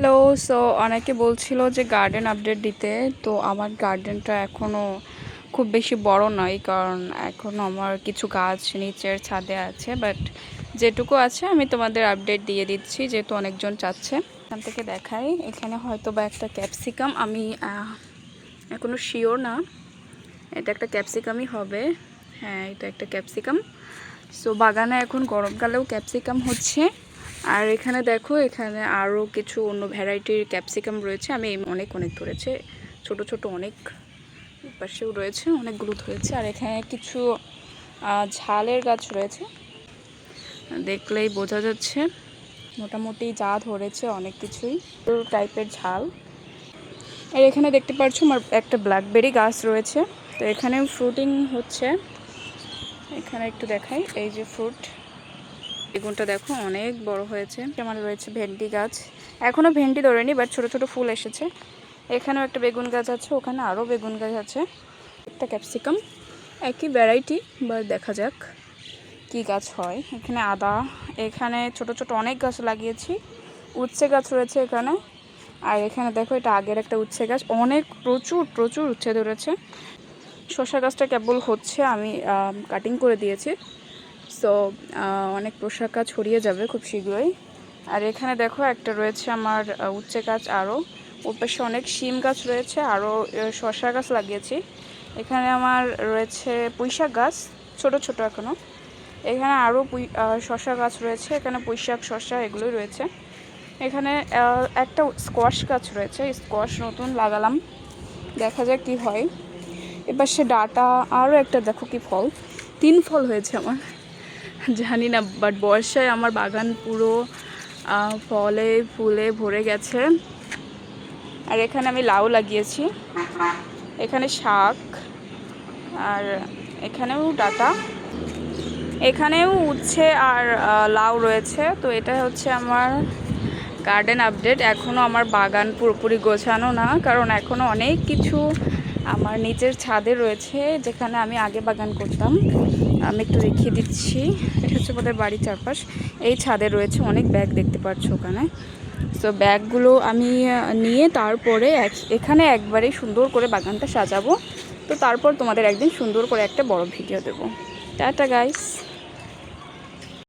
Hello. So অনেকে বলছিল যে গার্ডেন আপডেট দিতে। তো আমার গার্ডেনটা এখনও খুব বেশি বড় নয়, কারণ এখনও আমার কিছু গাছ নিচের ছাদে আছে। বাট যেটুকু আছে আমি তোমাদের আপডেট দিয়ে দিচ্ছি, যেহেতু অনেকজন চাচ্ছে। এখান থেকে দেখাই, এখানে হয়তো বা একটা ক্যাপসিকাম, আমি এখনও শিওর না এটা একটা ক্যাপসিকামই হবে। হ্যাঁ, এটা একটা ক্যাপসিকাম। সো বাগানে এখন গরমকালেও ক্যাপসিকাম হচ্ছে। আর এখানে দেখো, এখানে আরও কিছু অন্য ভ্যারাইটির ক্যাপসিকাম রয়েছে। আমি অনেক ধরেছে, ছোট ছোট অনেক, পাশেও রয়েছে অনেকগুলো ধরেছে। আর এখানে কিছু ঝালের গাছ রয়েছে, দেখলেই বোঝা যাচ্ছে মোটামুটি যা ধরেছে অনেক কিছুই টাইপের ঝাল। আর এখানে দেখতে পাচ্ছ আমার একটা ব্ল্যাকবেরি গাছ রয়েছে। তো এখানেও ফ্রুটিং হচ্ছে। এখানে একটু দেখাই, এই যে ফ্রুট, বেগুনটা দেখো অনেক বড় হয়েছে। আমার রয়েছে ভেন্ডি গাছ, এখনও ভেন্ডি ধরেনি, বাট ছোট ছোট ফুল এসেছে। এখানেও একটা বেগুন গাছ আছে, ওখানে আরও বেগুন গাছ আছে। একটা ক্যাপসিকাম, একই ভ্যারাইটি, বা দেখা যাক কি গাছ হয়। এখানে আদা, এখানে ছোট ছোট অনেক গাছ লাগিয়েছি। উচ্ছে গাছ রয়েছে এখানে। আর এখানে দেখো, এটা আগের একটা উচ্ছে গাছ, অনেক প্রচুর উচ্ছে ধরেছে। শসা গাছটা কেবল হচ্ছে, আমি কাটিং করে দিয়েছি। সো অনেক পোশাকা ছড়িয়ে যাবে খুব শীঘ্রই। আর এখানে দেখো একটা রয়েছে আমার উচ্ছে গাছ, আরও ওর পাশে অনেক শিম গাছ রয়েছে, আরও শসা গাছ লাগিয়েছি। এখানে আমার রয়েছে পুঁইশাক গাছ, ছোট ছোট এখনও। এখানে আরও শসা গাছ রয়েছে, এখানে পুঁইশাক, শসা এগুলোই রয়েছে। এখানে একটা স্কোয়াশ গাছ রয়েছে, স্কোয়াশ নতুন লাগালাম, দেখা যাক কি হয়। এবার সে ডাটা, আরও একটা দেখো কি ফল, 3 ফল হয়েছে আমার, জানি না, বাট বর্ষায় আমার বাগান পুরো ফলে ফুলে ভরে গেছে। আর এখানে আমি লাউ লাগিয়েছি, এখানে শাক, আর এখানেও ডাটা, এখানেও উচ্ছে আর লাউ রয়েছে। তো এটা হচ্ছে আমার গার্ডেন আপডেট। এখনও আমার বাগান পুরোপুরি গোছানো না, কারণ এখনও অনেক কিছু আমার নিচের ছাদে রয়েছে, যেখানে আমি আগে বাগান করতাম। আমি একটু দেখিয়ে দিচ্ছি, এটা হচ্ছে আমাদের বাড়ির চারপাশ। এই ছাদে রয়েছে অনেক ব্যাগ, দেখতে পাচ্ছ ওখানে। সো ব্যাগগুলো আমি নিয়ে তারপরে এখানে একবারেই সুন্দর করে বাগানটা সাজাবো। তো তারপর তোমাদের একদিন সুন্দর করে একটা বড় ভিডিও দেবো। Tata guys.